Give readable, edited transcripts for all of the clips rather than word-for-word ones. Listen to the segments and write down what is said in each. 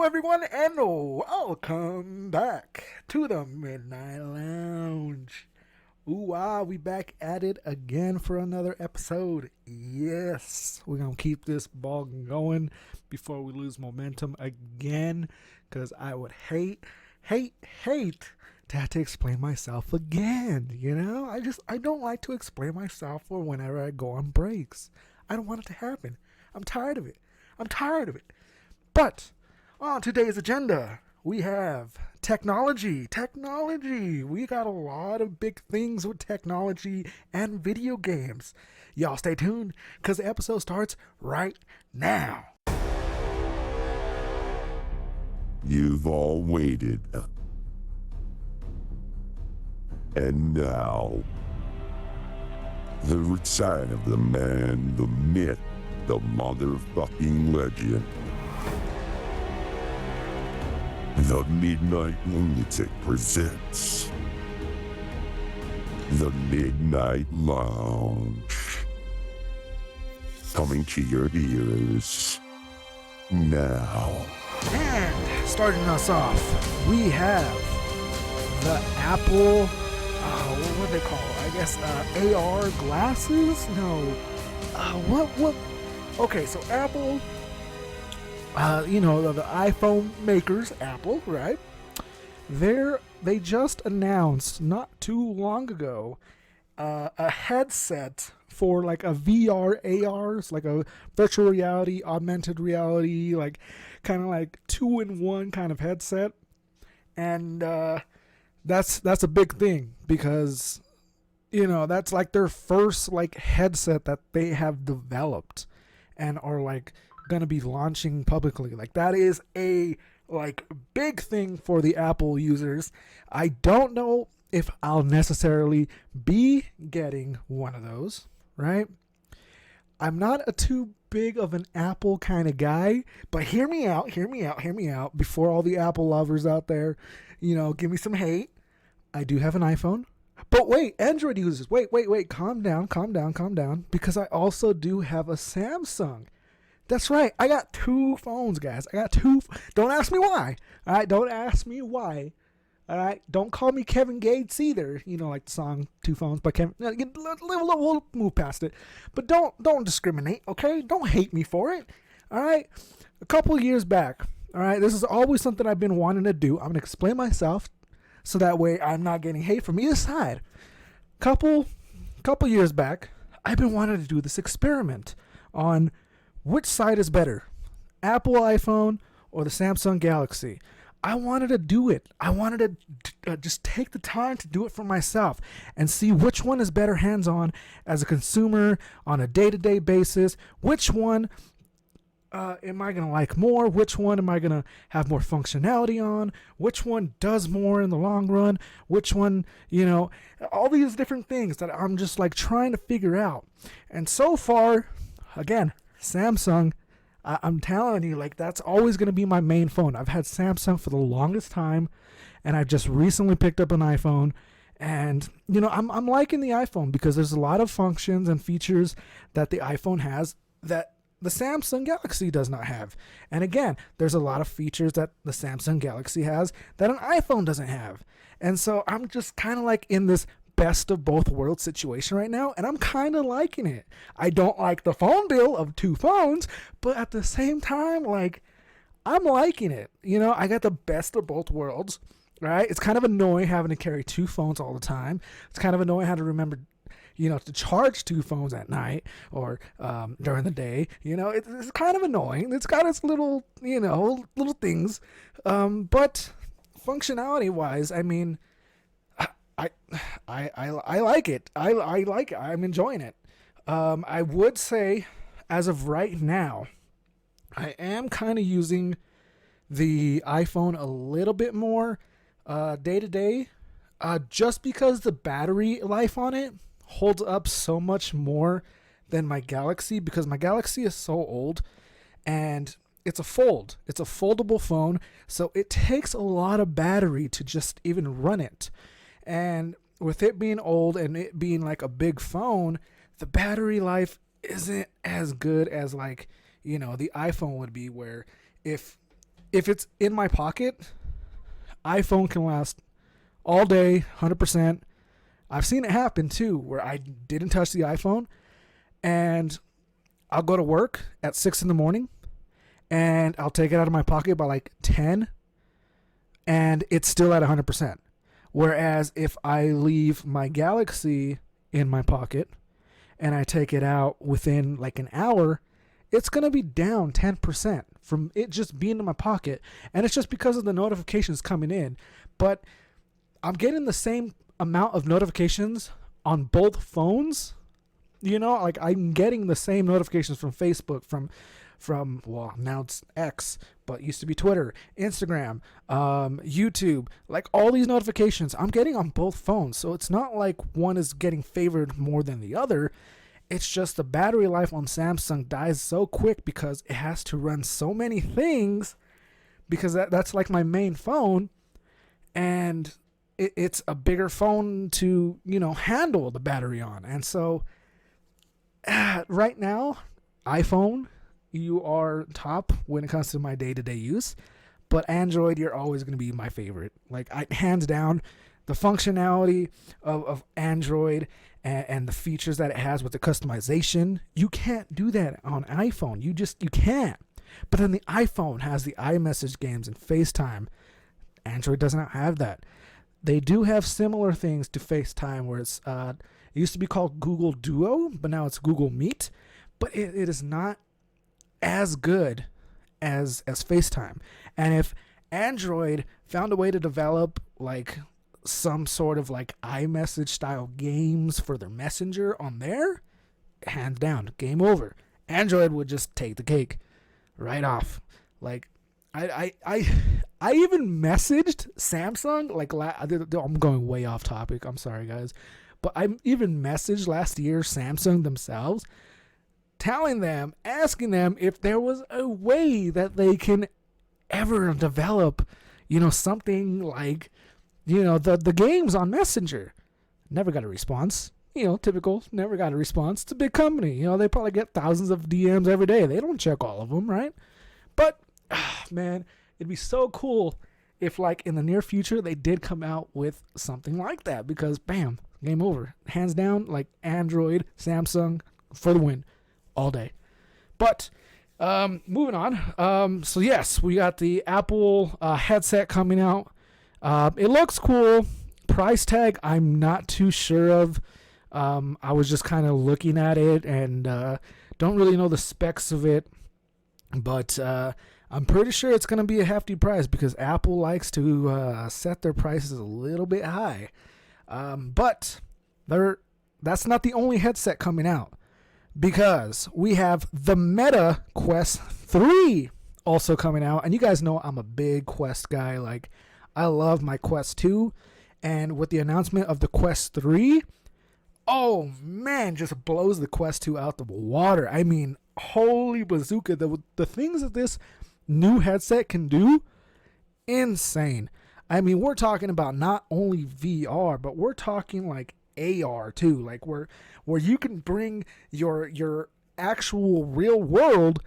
everyone, and welcome back to the Midnight Lounge. Ooh, we back at it again for another episode. Yes, we're gonna keep this ball going before we lose momentum again, because I would hate to have to explain myself again. I don't like to explain myself or whenever I go on breaks. I don't want it to happen. I'm tired of it. But on today's agenda, we have technology. We got a lot of big things with technology and video games. Y'all stay tuned, because the episode starts right now. You've all waited. And now, the return of the man, the myth, the motherfucking legend. The Midnight Lunatic presents the Midnight Lounge. Coming to your ears now. And starting us off, we have the Apple, what do they call it? I guess AR glasses? No. What? Okay, so Apple, the iPhone makers, Apple, right? They just announced not too long ago a headset for like a VR ARs, like a virtual reality, augmented reality, like kind of like 2-in-1 kind of headset. And that's a big thing, because that's like their first like headset that they have developed and are like gonna be launching publicly. Like, that is a like big thing for the Apple users. I don't know if I'll necessarily be getting one of those, right? I'm not a too big of an Apple kind of guy, but hear me out before all the Apple lovers out there, give me some hate. I do have an iPhone. But wait, Android users, wait, calm down, because I also do have a Samsung. That's right, I got two phones, guys. Don't ask me why. All right, don't ask me why. All right, don't call me Kevin Gates either. Like the song "Two Phones" by Kevin. We'll move past it, but don't discriminate, okay? Don't hate me for it. All right, a couple of years back. All right, this is always something I've been wanting to do. I'm gonna explain myself, so that way I'm not getting hate from either side. Couple years back, I've been wanting to do this experiment on which side is better, Apple iPhone or the Samsung Galaxy. I wanted to do it. I wanted to just take the time to do it for myself and see which one is better hands-on as a consumer on a day-to-day basis. Which one am I going to like more? Which one am I going to have more functionality on? Which one does more in the long run? Which one, all these different things that I'm just like trying to figure out. And so far, again, Samsung, I'm telling you, like, that's always going to be my main phone. I've had Samsung for the longest time, and I've just recently picked up an iPhone. And, I'm liking the iPhone because there's a lot of functions and features that the iPhone has that the Samsung Galaxy does not have. And again, there's a lot of features that the Samsung Galaxy has that an iPhone doesn't have. And so I'm just kind of like in this best of both worlds situation right now, and I'm kind of liking it. I don't like the phone bill of two phones, but at the same time, like, I'm liking it. I got the best of both worlds, right? It's kind of annoying having to carry two phones all the time. It's kind of annoying how to remember to charge two phones at night or during the day. It's kind of annoying. It's got its little things. But functionality wise, I mean, I like it. I like it. I'm enjoying it. I would say, as of right now, I am kind of using the iPhone a little bit more day to day, just because the battery life on it holds up so much more than my Galaxy, because my Galaxy is so old and it's a foldable phone, so it takes a lot of battery to just even run it. And with it being old and it being like a big phone, the battery life isn't as good as like, the iPhone would be, where if if it's in my pocket, iPhone can last all day, 100%. I've seen it happen too, where I didn't touch the iPhone, and I'll go to work at 6 in the morning, and I'll take it out of my pocket by like 10, and it's still at 100%. Whereas if I leave my Galaxy in my pocket and I take it out within like an hour, it's going to be down 10% from it just being in my pocket. And it's just because of the notifications coming in. But I'm getting the same amount of notifications on both phones. You know, like I'm getting the same notifications from Facebook, from well, now it's X, but used to be Twitter, Instagram, YouTube, like all these notifications I'm getting on both phones. So it's not like one is getting favored more than the other. It's just the battery life on Samsung dies so quick because it has to run so many things, because that's like my main phone, and it's a bigger phone to, you know, handle the battery on. And so right now, iPhone, you are top when it comes to my day-to-day use, but Android, you're always going to be my favorite. Like, hands down, the functionality of Android and the features that it has with the customization, you can't do that on iPhone. You can't. But then the iPhone has the iMessage games and FaceTime. Android does not have that. They do have similar things to FaceTime, where it used to be called Google Duo, but now it's Google Meet. But it is not as good as FaceTime. And if Android found a way to develop like some sort of like iMessage style games for their messenger on there, hands down, game over. Android would just take the cake right off. Like I even messaged Samsung, like I'm going way off topic, I'm sorry guys, but I even messaged last year Samsung themselves, asking them if there was a way that they can ever develop, you know, something like, you know, the games on Messenger. Never got a response. You know, typical, never got a response. It's a big company. You know, they probably get thousands of DMs every day. They don't check all of them, right? But, man, it'd be so cool if, like, in the near future, they did come out with something like that. Because, bam, game over. Hands down, like, Android, Samsung, for the win. All day. But moving on. So yes, we got the Apple headset coming out. It looks cool. Price tag, I'm not too sure of. I was just kind of looking at it and don't really know the specs of it. But I'm pretty sure it's going to be a hefty price, because Apple likes to set their prices a little bit high. But that's not the only headset coming out, because we have the Meta Quest 3 also coming out. And you guys know I'm a big Quest guy. Like, I love my Quest 2. And with the announcement of the Quest 3, oh man, just blows the Quest 2 out the water. I mean, holy bazooka. The things that this new headset can do, insane. I mean, we're talking about not only VR, but we're talking like AR too, like where you can bring your actual real world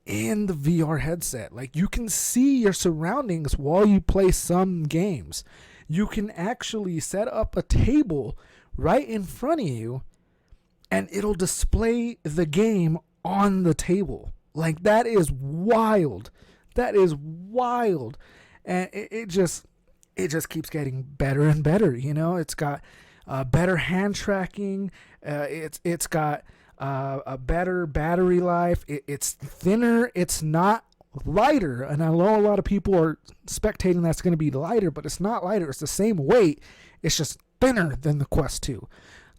in the VR headset. Like, you can see your surroundings while you play some games. You can actually set up a table right in front of you, and it'll display the game on the table. Like, that is wild. That is wild. And it just keeps getting better and better. You know, it's got better hand tracking. It's got a better battery life. It's thinner. It's not lighter. And I know a lot of people are spectating that's going to be lighter, but it's not lighter. It's the same weight. It's just thinner than the Quest 2.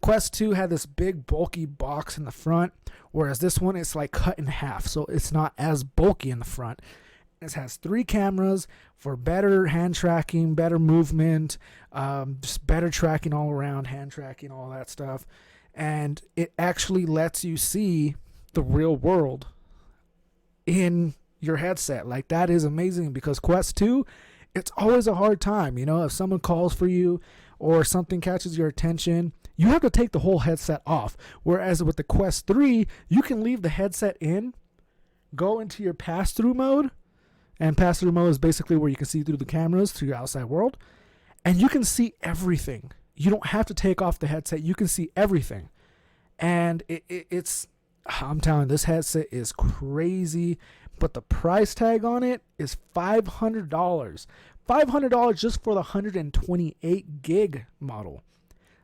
Quest 2 had this big bulky box in the front, whereas this one is like cut in half, so it's not as bulky in the front. It has 3 cameras for better hand tracking, better movement, just better tracking all around, hand tracking, all that stuff. And it actually lets you see the real world in your headset. Like, that is amazing, because Quest 2, it's always a hard time. You know, if someone calls for you or something catches your attention, you have to take the whole headset off. Whereas with the Quest 3, you can leave the headset in, go into your pass-through mode, And pass-through mode is basically where you can see through the cameras to your outside world, and you can see everything. You don't have to take off the headset. You can see everything. And it's, I'm telling you, this headset is crazy, but the price tag on it is $500. $500 just for the 128 gig model.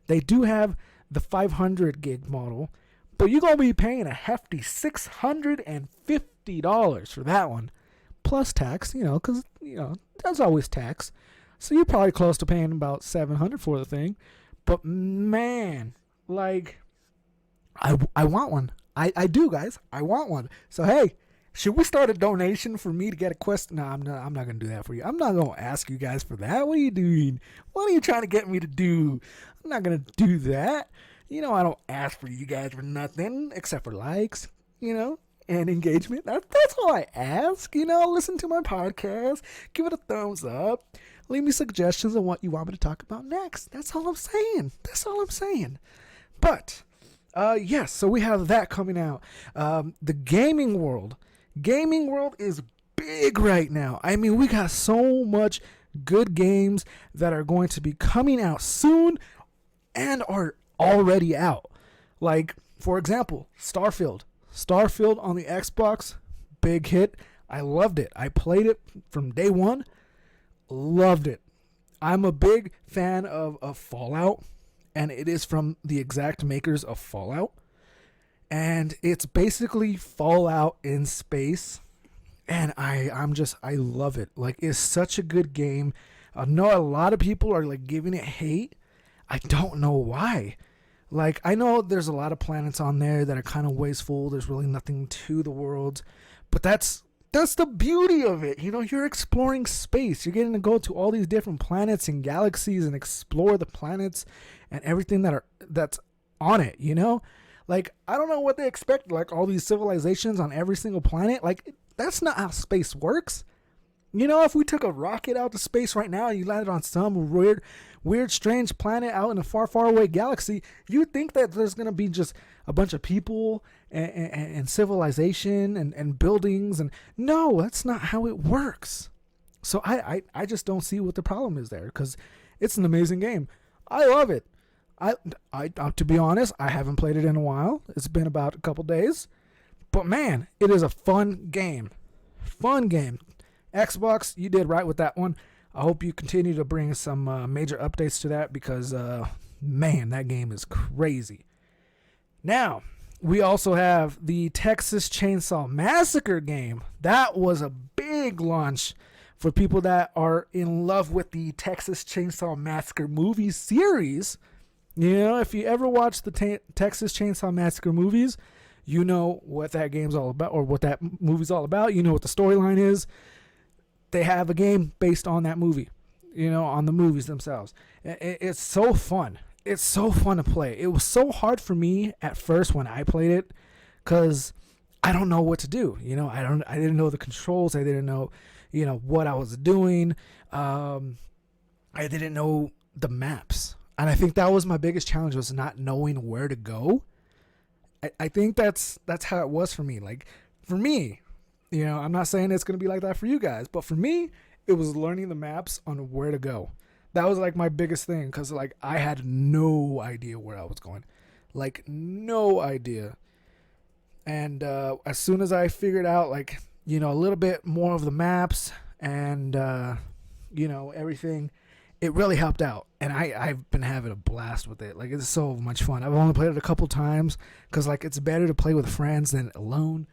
They do have the 500 gig model, but you're going to be paying a hefty $650 for that one. Plus tax, because, there's always tax. So you're probably close to paying about $700 for the thing. But man, like, I want one. I do, guys. I want one. So hey, should we start a donation for me to get a Quest? No, I'm not going to do that for you. I'm not going to ask you guys for that. What are you doing? What are you trying to get me to do? I'm not going to do that. I don't ask for you guys for nothing except for likes, and engagement. That's all I ask. Listen to my podcast. Give it a thumbs up. Leave me suggestions on what you want me to talk about next. That's all I'm saying. But, yes, so we have that coming out. The gaming world. Gaming world is big right now. I mean, we got so much good games that are going to be coming out soon and are already out. Like, for example, Starfield on the Xbox, big hit. I loved it. I played it from day one. Loved it. I'm a big fan of Fallout, and it is from the exact makers of Fallout. And it's basically Fallout in space. And I love it. Like, it's such a good game. I know a lot of people are like giving it hate. I don't know why. Like, I know there's a lot of planets on there that are kind of wasteful. There's really nothing to the world. But that's the beauty of it. You're exploring space. You're getting to go to all these different planets and galaxies and explore the planets and everything that's on it, Like, I don't know what they expect, like all these civilizations on every single planet. Like, that's not how space works. If we took a rocket out to space right now and you landed on some weird, strange planet out in a far, far away galaxy, you'd think that there's going to be just a bunch of people and civilization and buildings. And no, that's not how it works. So I just don't see what the problem is there, because it's an amazing game. I love it. I to be honest, I haven't played it in a while. It's been about a couple days. But man, it is a fun game. Xbox, you did right with that one. I hope you continue to bring some major updates to that, because, man, that game is crazy. Now, we also have the Texas Chainsaw Massacre game. That was a big launch for people that are in love with the Texas Chainsaw Massacre movie series. If you ever watched the Texas Chainsaw Massacre movies, you know what that game's all about, or what that movie's all about. You know what the storyline is. They have a game based on that movie, on the movies themselves. It's so fun. It's so fun to play. It was so hard for me at first when I played it, because I don't know what to do. I didn't know the controls. I didn't know, what I was doing. I didn't know the maps. And I think that was my biggest challenge, was not knowing where to go. I think that's how it was for me. Like, for me, I'm not saying it's going to be like that for you guys, but for me, it was learning the maps on where to go. That was like my biggest thing, because like I had no idea where I was going. Like, no idea. And as soon as I figured out, like, a little bit more of the maps and, everything, it really helped out. And I've been having a blast with it. Like, it's so much fun. I've only played it a couple times, because like it's better to play with friends than alone.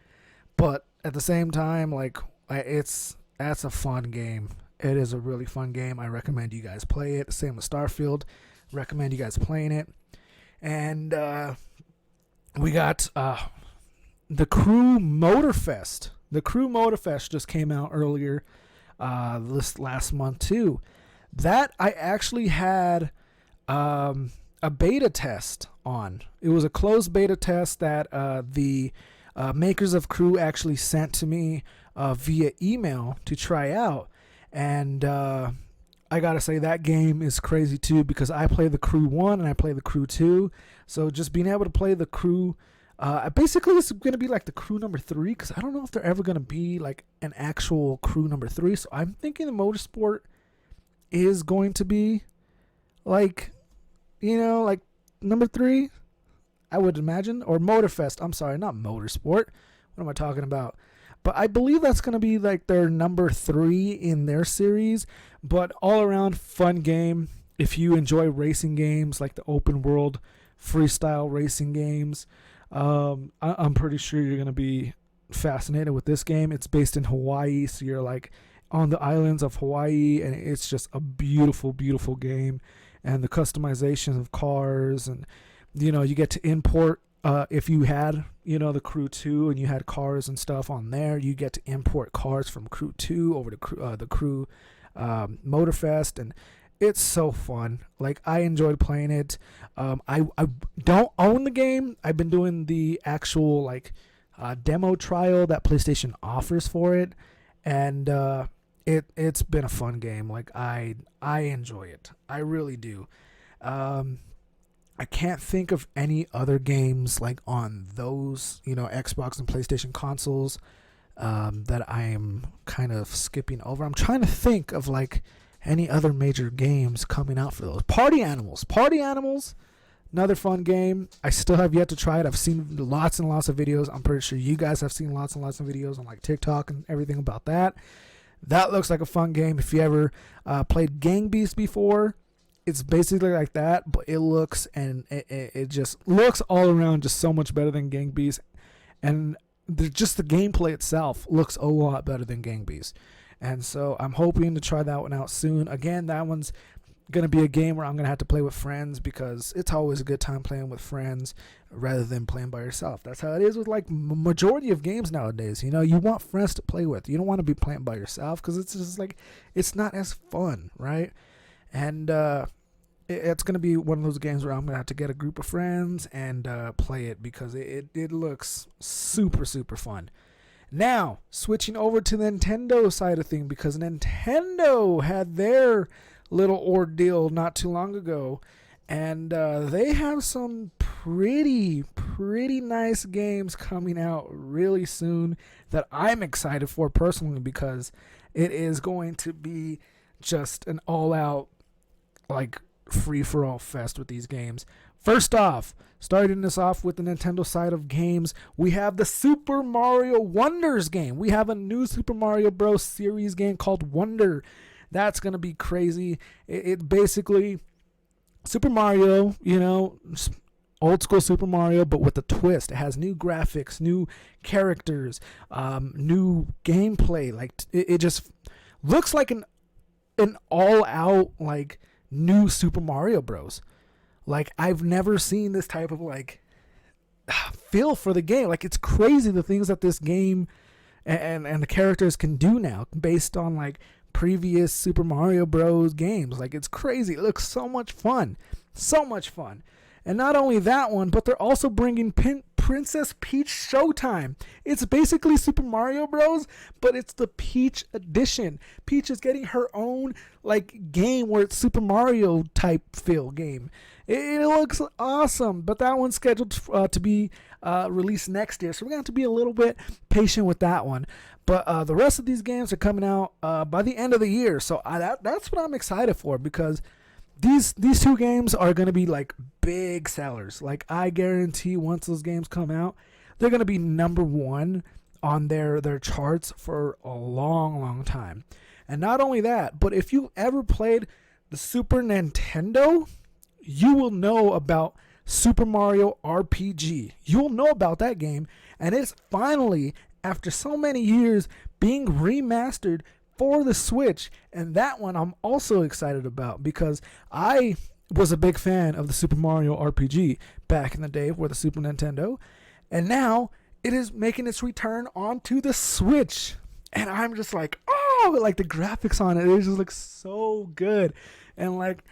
But at the same time, like, that's a fun game. It is a really fun game. I recommend you guys play it. Same with Starfield. Recommend you guys playing it. And we got the Crew Motorfest. The Crew Motorfest just came out earlier this last month too. That I actually had a beta test on. It was a closed beta test that the makers of Crew actually sent to me via email to try out. And I gotta say, that game is crazy too, because I play the Crew 1 and I play the Crew 2. So just being able to play the Crew Basically, this is going to be like the crew number 3 because I don't know if they're ever going to be like an actual crew number 3. So I'm thinking the motorsport is going to be like, like number 3, I would imagine. Or Motorfest. I'm sorry, not motorsport. What am I talking about? But I believe that's going to be like their number 3 in their series. But all around fun game. If you enjoy racing games like the open world freestyle racing games, I'm pretty sure you're going to be fascinated with this game. It's based in Hawaii, so you're like on the islands of Hawaii, and it's just a beautiful, beautiful game. And the customization of cars, and you get to import, if you had the Crew 2 and you had cars and stuff on there, you get to import cars from Crew 2 over to the Crew Motorfest, and it's so fun. Like, I enjoyed playing it. I don't own the game. I've been doing the actual like demo trial that PlayStation offers for it, and it's been a fun game. Like, I enjoy it. I really do. I can't think of any other games like on those Xbox and PlayStation consoles that I am kind of skipping over. I'm trying to think of like any other major games coming out for those. Party Animals, another fun game. I still have yet to try it. I've seen lots and lots of videos. I'm pretty sure you guys have seen lots and lots of videos on like TikTok and everything about that. That looks like a fun game. If you ever played Gang Beasts before, it's basically like that, but it looks and it just looks all around just so much better than Gang Beasts, and just the gameplay itself looks a lot better than Gang Beasts. And so I'm hoping to try that one out soon. Again, that one's going to be a game where I'm going to have to play with friends, because it's always a good time playing with friends rather than playing by yourself. That's how it is with like majority of games nowadays. You want friends to play with. You don't want to be playing by yourself because it's just like, it's not as fun, right? And it's going to be one of those games where I'm going to have to get a group of friends and play it, because it looks super, super fun. Now, switching over to the Nintendo side of things, because Nintendo had their little ordeal not too long ago, and they have some pretty nice games coming out really soon that I'm excited for personally, because it is going to be just an all-out like free-for-all fest with these games. First off, starting this off with the Nintendo side of games, we have the Super Mario Wonders game. We have a new Super Mario Bros. Series game called Wonder. That's going to be crazy. It basically, Super Mario, old school Super Mario, but with a twist. It has new graphics, new characters, new gameplay. Like, it just looks like an all-out, like, new Super Mario Bros. Like, I've never seen this type of like feel for the game. Like, it's crazy the things that this game and the characters can do now based on like previous Super Mario Bros. Games. Like, it's crazy. It looks so much fun. And not only that one, but they're also bringing Princess Peach Showtime. It's basically Super Mario Bros., but it's the Peach edition. Peach is getting her own like game where it's Super Mario type feel game. It looks awesome, but that one's scheduled to be released next year, so we're going to have to be a little bit patient with that one. But the rest of these games are coming out by the end of the year, so that's what I'm excited for, because these two games are going to be like big sellers. Like, I guarantee once those games come out, they're going to be number one on their charts for a long, long time. And not only that, but if you ever played the Super Nintendo, you will know about Super Mario RPG. You'll know about that game, and it's finally, after so many years, being remastered for the Switch. And that one I'm also excited about, because I was a big fan of the Super Mario RPG back in the day for the Super Nintendo, and now it is making its return onto the Switch, and I'm just like, oh, like the graphics on it just looks so good. And like,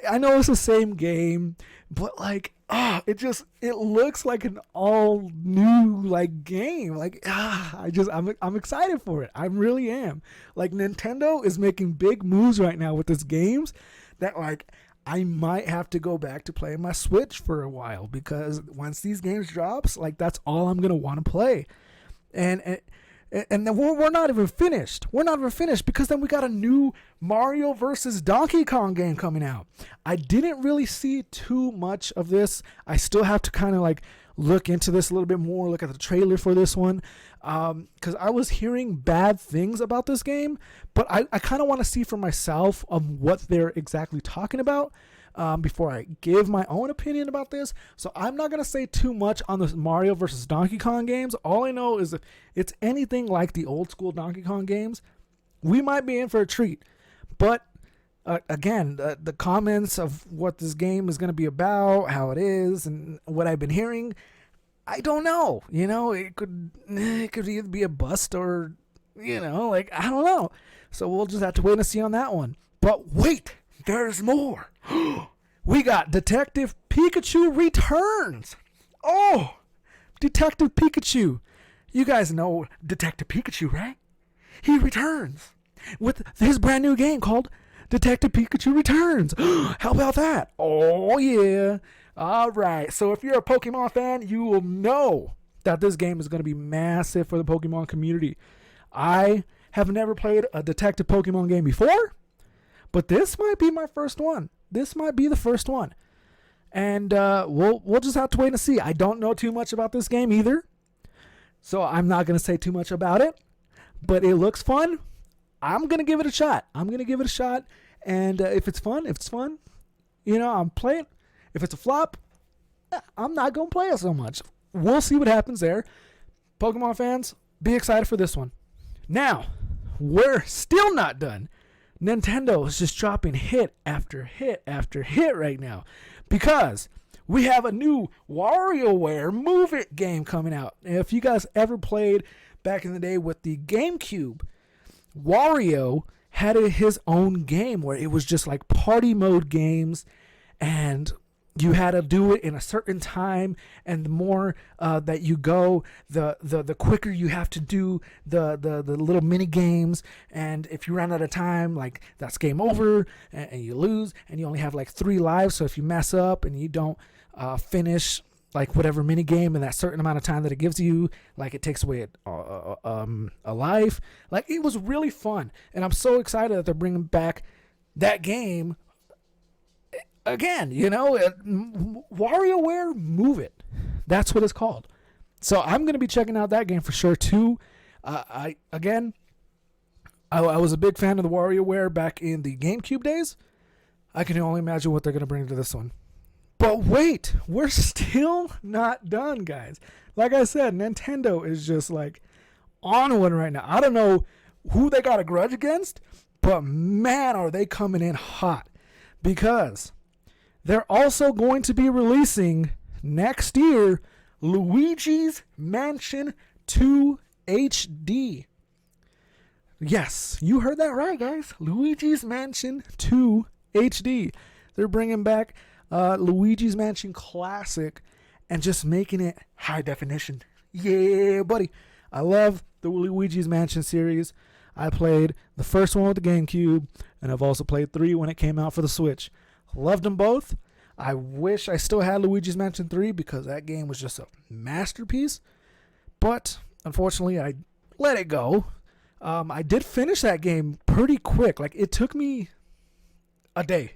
I know it's the same game, but like, it looks like an all new like game. Like, I'm excited for it. I really am. Like, Nintendo is making big moves right now with its games that like I might have to go back to playing my Switch for a while, because once these games drops, like, that's all I'm gonna want to play. And then we're not even finished. We're not even finished, because then we got a new Mario versus Donkey Kong game coming out. I didn't really see too much of this. I still have to kind of like look into this a little bit more, look at the trailer for this one, because I was hearing bad things about this game, but I kind of want to see for myself what they're exactly talking about before I give my own opinion about this. So I'm not going to say too much on the Mario versus Donkey Kong games. All I know is if it's anything like the old school Donkey Kong games, we might be in for a treat. But again, the comments of what this game is going to be about, how it is, and what I've been hearing, I don't know. You know, it could either be a bust or, you know, like, I don't know. So we'll just have to wait and see on that one. But wait, there's more. We got Detective Pikachu Returns. Oh, Detective Pikachu. You guys know Detective Pikachu, right? He returns with his brand new game called Detective Pikachu Returns. How about that? Oh, yeah. All right. So if you're a Pokemon fan, you will know that this game is going to be massive for the Pokemon community. I have never played a Detective Pokemon game before, but this might be my first one. This might be the first one. And we'll just have to wait and see. I don't know too much about this game either, so I'm not going to say too much about it. But it looks fun. I'm going to give it a shot. And if it's fun, you know, I'm playing. If it's a flop, I'm not going to play it so much. We'll see what happens there. Pokemon fans, be excited for this one. Now, we're still not done. Nintendo is just dropping hit after hit after hit right now, because we have a new WarioWare Move It game coming out. If you guys ever played back in the day with the GameCube, Wario had his own game where it was just like party mode games, and you had to do it in a certain time, and the more that you go, the quicker you have to do the little mini games. And if you run out of time, like, that's game over, and you lose, and you only have like 3 lives. So if you mess up and you don't finish like whatever mini game in that certain amount of time that it gives you, like, it takes away a life. Like, it was really fun, and I'm so excited that they're bringing back that game again. You know, WarioWare Move It, that's what it's called. So I'm going to be checking out that game for sure too. I was a big fan of the WarioWare back in the GameCube days. I can only imagine what they're going to bring to this one. But wait, we're still not done, guys. Like I said, Nintendo is just like on one right now. I don't know who they got a grudge against, but man, are they coming in hot, because they're also going to be releasing next year Luigi's Mansion 2 HD. Yes, you heard that right, guys. Luigi's Mansion 2 HD. They're bringing back Luigi's Mansion Classic and just making it high definition. Yeah, buddy. I love the Luigi's Mansion series. I played the first one with the GameCube, and I've also played 3 when it came out for the Switch. Loved them both. I wish I still had Luigi's Mansion 3, because that game was just a masterpiece. But unfortunately, I let it go. I did finish that game pretty quick. Like, it took me a day.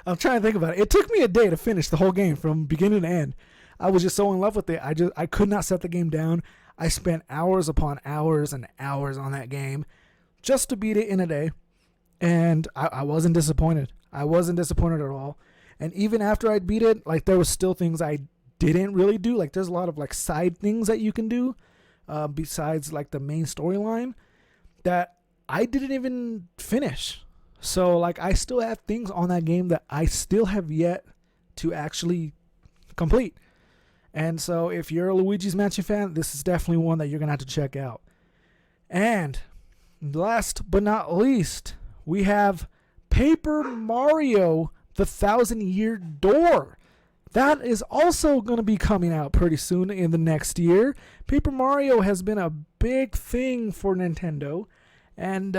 I'm trying to think about it. It took me a day to finish the whole game from beginning to end. I was just so in love with it. I could not set the game down. I spent hours upon hours and hours on that game just to beat it in a day. And I wasn't disappointed. I wasn't disappointed at all. And even after I beat it, like, there was still things I didn't really do. Like, there's a lot of like side things that you can do besides like the main storyline that I didn't even finish. So like, I still have things on that game that I still have yet to actually complete. And so if you're a Luigi's Mansion fan, this is definitely one that you're going to have to check out. And last but not least, we have Paper Mario The 1,000-Year Door. That is also going to be coming out pretty soon in the next year. Paper Mario has been a big thing for Nintendo. And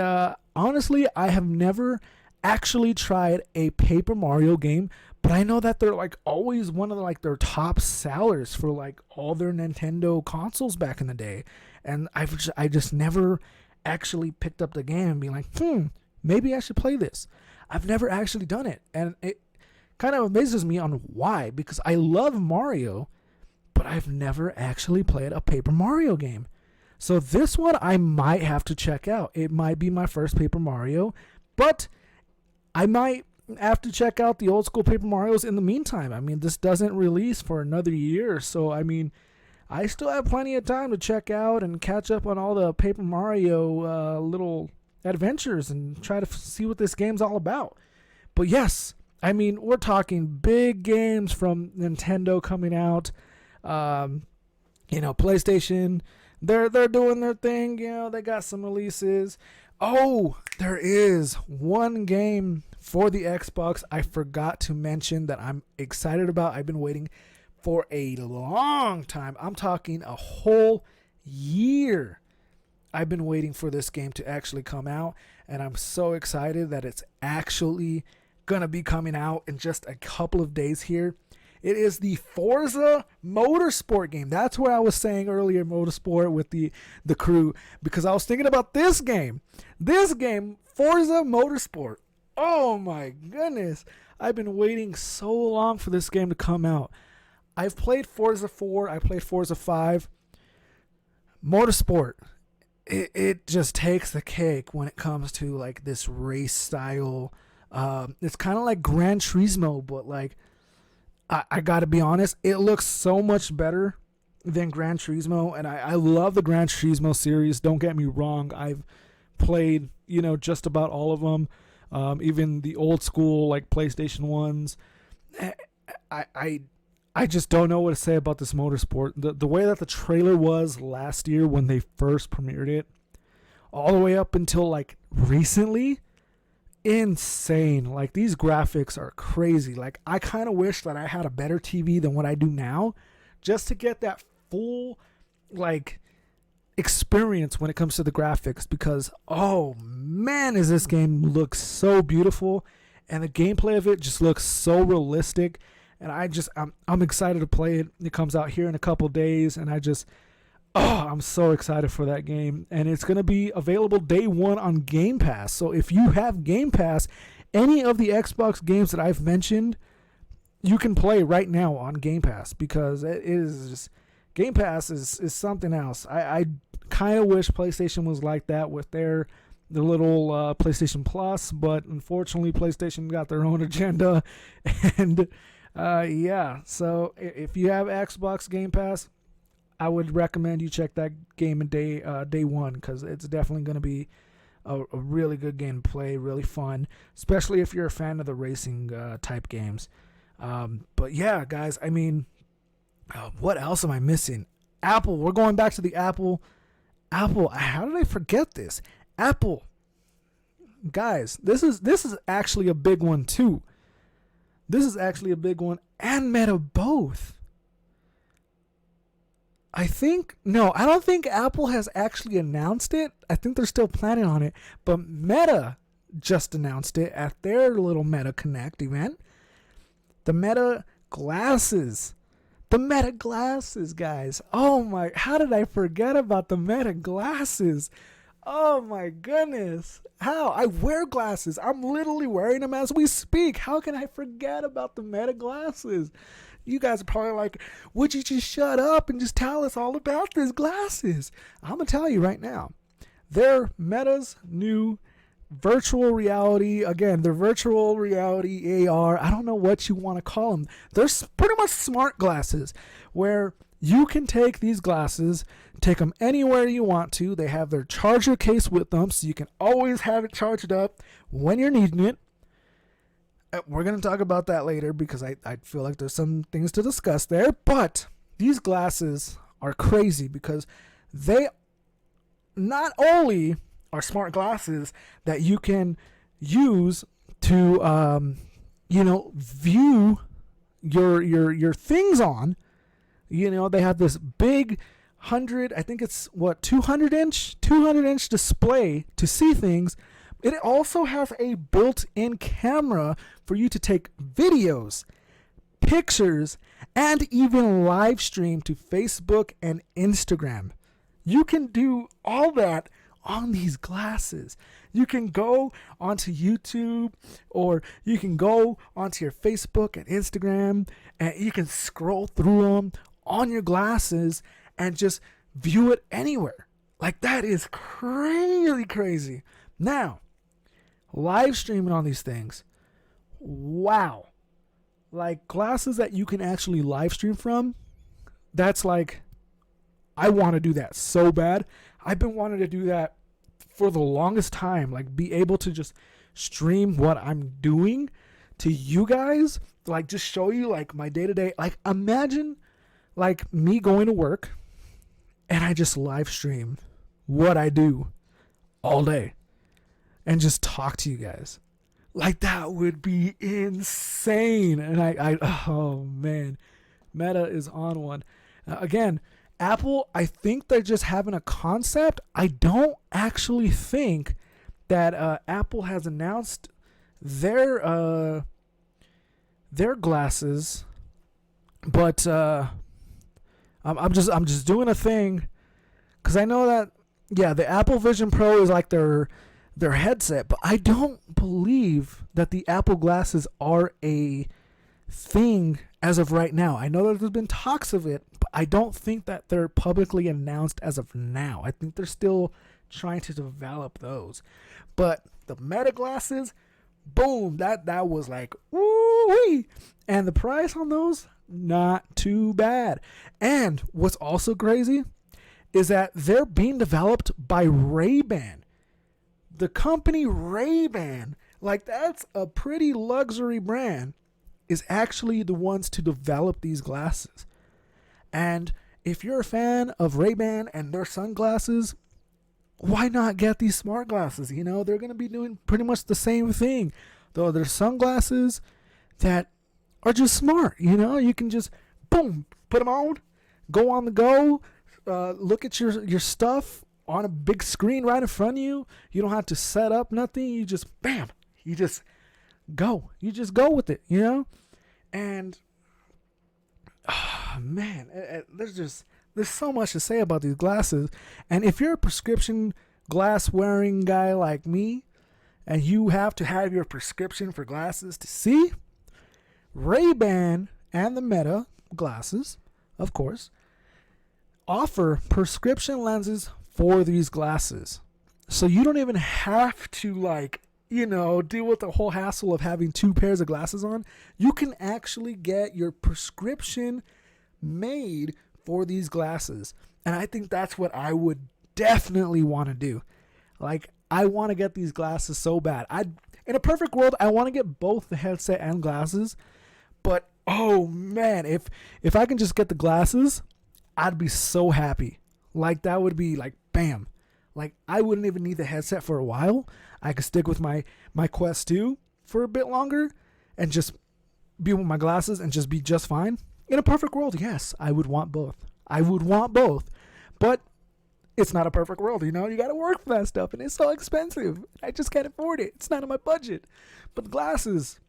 honestly, I have never actually tried a Paper Mario game, but I know that they're like always one of their top sellers for like all their Nintendo consoles back in the day. And I just never actually picked up the game and be like, maybe I should play this. I've never actually done it. And it kind of amazes me on why, because I love Mario, but I've never actually played a Paper Mario game. So this one I might have to check out. It might be my first Paper Mario, but I might have to check out the old school Paper Marios in the meantime. I mean, this doesn't release for another year, so I mean, I still have plenty of time to check out and catch up on all the Paper Mario little adventures and try to see what this game's all about. But yes, I mean, we're talking big games from Nintendo coming out. PlayStation, they're doing their thing. They got some releases. Oh, there is one game for the Xbox I forgot to mention that I'm excited about. I've been waiting for a long time. I'm talking a whole year. I've been waiting for this game to actually come out, and I'm so excited that it's actually gonna be coming out in just a couple of days here. It is the Forza Motorsport game. That's what I was saying earlier, Motorsport, with the crew, because I was thinking about this game. This game, Forza Motorsport. Oh my goodness. I've been waiting so long for this game to come out. I've played Forza 4. I played Forza 5. Motorsport. It just takes the cake when it comes to like this race style. It's kind of like Gran Turismo, but like, I gotta be honest, it looks so much better than Gran Turismo, and I love the Gran Turismo series. Don't get me wrong, I've played just about all of them, even the old school like PlayStation ones. I just don't know what to say about this Motorsport. The way that the trailer was last year when they first premiered it, all the way up until like recently. Insane. Like, these graphics are crazy. Like, I kind of wish that I had a better TV than what I do now, just to get that full like experience when it comes to the graphics, because oh man, is this game look so beautiful, and the gameplay of it just looks so realistic, and I'm excited to play it. It comes out here in a couple days, and I'm so excited for that game. And it's going to be available day one on Game Pass. So if you have Game Pass, any of the Xbox games that I've mentioned, you can play right now on Game Pass, because it is just, Game Pass is something else. I kind of wish PlayStation was like that with the little PlayStation Plus, but unfortunately PlayStation got their own agenda. And yeah, so if you have Xbox Game Pass, I would recommend you check that game in day one, because it's definitely going to be a really good game to play, really fun, especially if you're a fan of the racing type games. But yeah, guys, I mean, what else am I missing? Apple. We're going back to the Apple. Apple. How did I forget this? Apple. Guys, this is actually a big one too. This is actually a big one, and Meta both. I don't think Apple has actually announced it. I think they're still planning on it. But Meta just announced it at their little Meta Connect event. The Meta Glasses. The Meta Glasses, guys. Oh my, how did I forget about the Meta Glasses? Oh my goodness. How? I wear glasses. I'm literally wearing them as we speak. How can I forget about the Meta Glasses? You guys are probably like, would you just shut up and just tell us all about these glasses? I'm going to tell you right now. They're Meta's new virtual reality. Again, they're virtual reality AR. I don't know what you want to call them. They're pretty much smart glasses where you can take these glasses, take them anywhere you want to. They have their charger case with them, so you can always have it charged up when you're needing it. We're going to talk about that later, because I feel like there's some things to discuss there. But these glasses are crazy, because they not only are smart glasses that you can use to, view your things on. They have this big 200 inch display to see things. It also has a built-in camera for you to take videos, pictures, and even live stream to Facebook and Instagram. You can do all that on these glasses. You can go onto YouTube, or you can go onto your Facebook and Instagram, and you can scroll through them on your glasses and just view it anywhere. Like, that is crazy. Now, live streaming on these things, wow. Like, glasses that you can actually live stream from, that's like, I want to do that so bad. I've been wanting to do that for the longest time. Like, be able to just stream what I'm doing to you guys. Like, just show you, like, my day-to-day. Like, imagine, like, me going to work and I just live stream what I do all day and just talk to you guys. Like, that would be insane. And oh man, Meta is on one. Again, Apple, I think they're just having a concept. I don't actually think that Apple has announced their glasses, but I'm just doing a thing because I know that, yeah, the Apple Vision Pro is like their headset, but I don't believe that the Apple glasses are a thing as of right now. I know that there's been talks of it, but I don't think that they're publicly announced as of now. I think they're still trying to develop those. But the Meta glasses, boom, that was like, woo-wee. And the price on those, not too bad. And what's also crazy is that they're being developed by Ray-Ban. The company Ray-Ban, like, that's a pretty luxury brand, is actually the ones to develop these glasses. And if you're a fan of Ray-Ban and their sunglasses, why not get these smart glasses? You know, they're going to be doing pretty much the same thing. Though they're sunglasses that are just smart. You know, you can just, boom, put them on, go on the go, look at your stuff on a big screen right in front of you. You don't have to set up nothing. You just, bam, you just go. You just go with it, you know? And, oh, man, there's so much to say about these glasses. And if you're a prescription glass wearing guy like me, and you have to have your prescription for glasses to see, Ray-Ban and the Meta glasses, of course, offer prescription lenses for these glasses. So you don't even have to, like, you know, deal with the whole hassle of having two pairs of glasses on. You can actually get your prescription made for these glasses. And I think that's what I would definitely want to do. Like, I want to get these glasses so bad. In a perfect world, I want to get both the headset and glasses. But, oh man, if I can just get the glasses, I'd be so happy. Like, that would be like, bam. Like, I wouldn't even need the headset for a while. I could stick with my Quest 2 for a bit longer and just be with my glasses and just be just fine. In a perfect world, yes, I would want both. But it's not a perfect world, you know? You got to work for that stuff, and it's so expensive. I just can't afford it. It's not in my budget. But the glasses,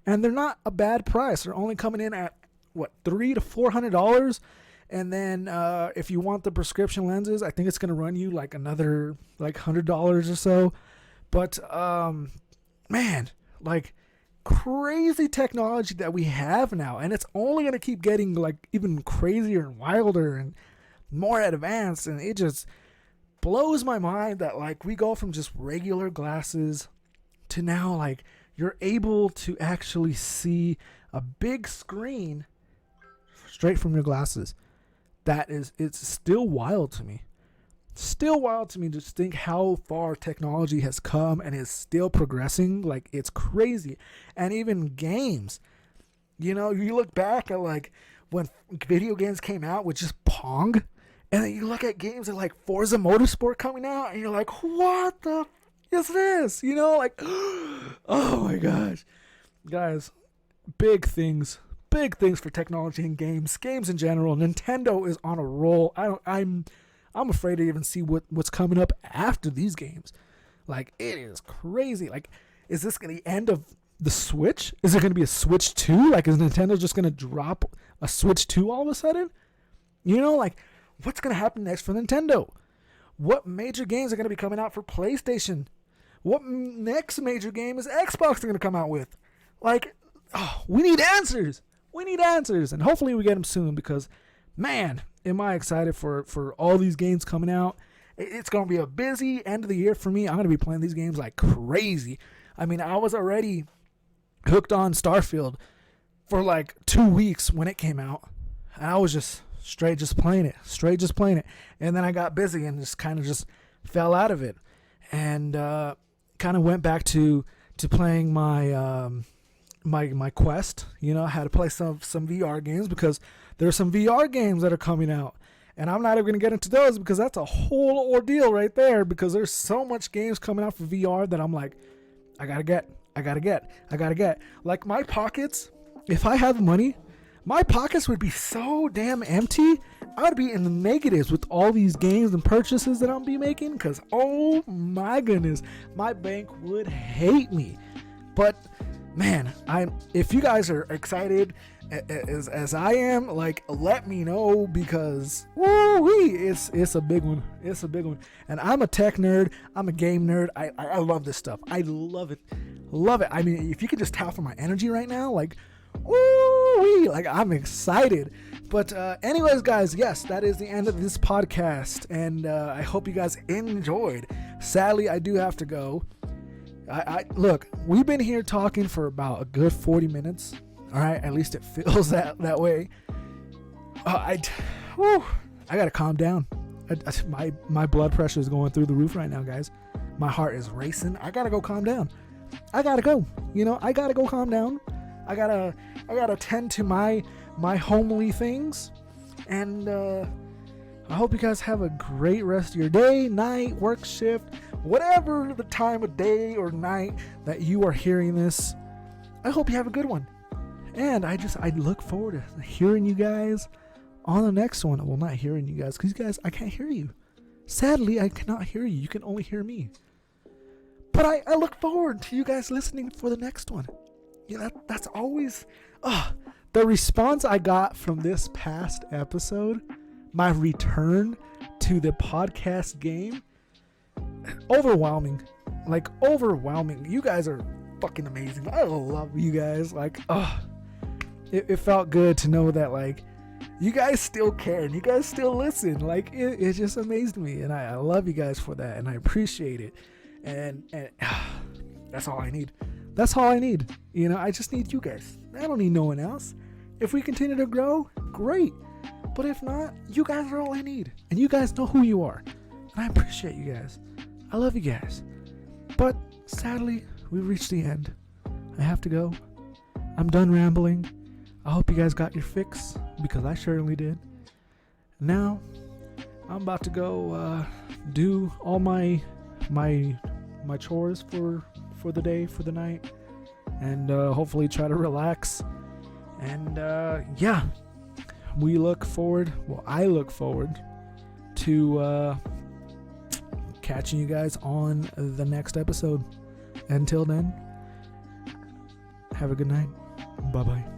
and they're not a bad price. They're only coming in at, what, $300 to $400? And then if you want the prescription lenses, I think it's going to run you like another like $100 or so. But man, like, crazy technology that we have now, and it's only going to keep getting like even crazier and wilder and more advanced. And it just blows my mind that, like, we go from just regular glasses to now, like, you're able to actually see a big screen straight from your glasses. It's still wild to me. Still wild to me to think how far technology has come and is still progressing. Like, it's crazy. And even games, you know, you look back at, like, when video games came out with just Pong, and then you look at games like Forza Motorsport coming out, and you're like, what the is this? You know, like, oh my gosh. Guys, big things for technology and games in general. Nintendo is on a roll. I'm afraid to even see what's coming up after these games. Like, it is crazy. Like, is this the end of the Switch? Is it going to be a Switch 2? Like, is Nintendo just going to drop a Switch 2 all of a sudden? You know, like, what's going to happen next for Nintendo? What major games are going to be coming out for PlayStation? What next major game is Xbox going to come out with? Like, we need answers. We need answers. And hopefully we get them soon because, man, am I excited for all these games coming out. It's going to be a busy end of the year for me. I'm going to be playing these games like crazy. I mean, I was already hooked on Starfield for like 2 weeks when it came out. And I was just straight just playing it. And then I got busy and just kind of just fell out of it. And kind of went back to playing my my Quest. You know, I had to play some VR games because there are some VR games that are coming out. And I'm not even going to get into those because that's a whole ordeal right there because there's so much games coming out for VR that I'm like, I gotta get. Like my pockets, if I had money, my pockets would be so damn empty. I would be in the negatives with all these games and purchases that I'm be making because, oh my goodness, my bank would hate me. But man, if you guys are excited as I am, like, let me know because it's a big one. It's a big one. And I'm a tech nerd. I'm a game nerd. I love this stuff. I love it. I mean, if you could just tell from my energy right now, like, like I'm excited. But anyways, guys, yes, that is the end of this podcast, and I hope you guys enjoyed. Sadly, I do have to go. I look, we've been here talking for about a good 40 minutes. All right, at least it feels that way. I gotta calm down. My blood pressure is going through the roof right now, guys. My heart is racing. I gotta go calm down. I gotta go. You know, I gotta go calm down. I gotta tend to my homely things, and I hope you guys have a great rest of your day, night, work shift, whatever the time of day or night that you are hearing this. I hope you have a good one. And I look forward to hearing you guys on the next one. Well, not hearing you guys, because you guys, I can't hear you. Sadly, I cannot hear you. You can only hear me. But I look forward to you guys listening for the next one. Yeah, that's always the response I got from this past episode, my return to the podcast game. Overwhelming. You guys are fucking amazing. I love you guys. It felt good to know that, like, you guys still care and you guys still listen. Like, it just amazed me, and I love you guys for that, and I appreciate it. And that's all I need. That's all I need. You know, I just need you guys. I don't need no one else. If we continue to grow, great. But if not, you guys are all I need. And you guys know who you are. And I appreciate you guys. I love you guys. But sadly, we've reached the end. I have to go. I'm done rambling. I hope you guys got your fix, because I certainly did. Now, I'm about to go do all my chores for the day, for the night, and hopefully try to relax. And I look forward to catching you guys on the next episode. Until then, have a good night. Bye-bye.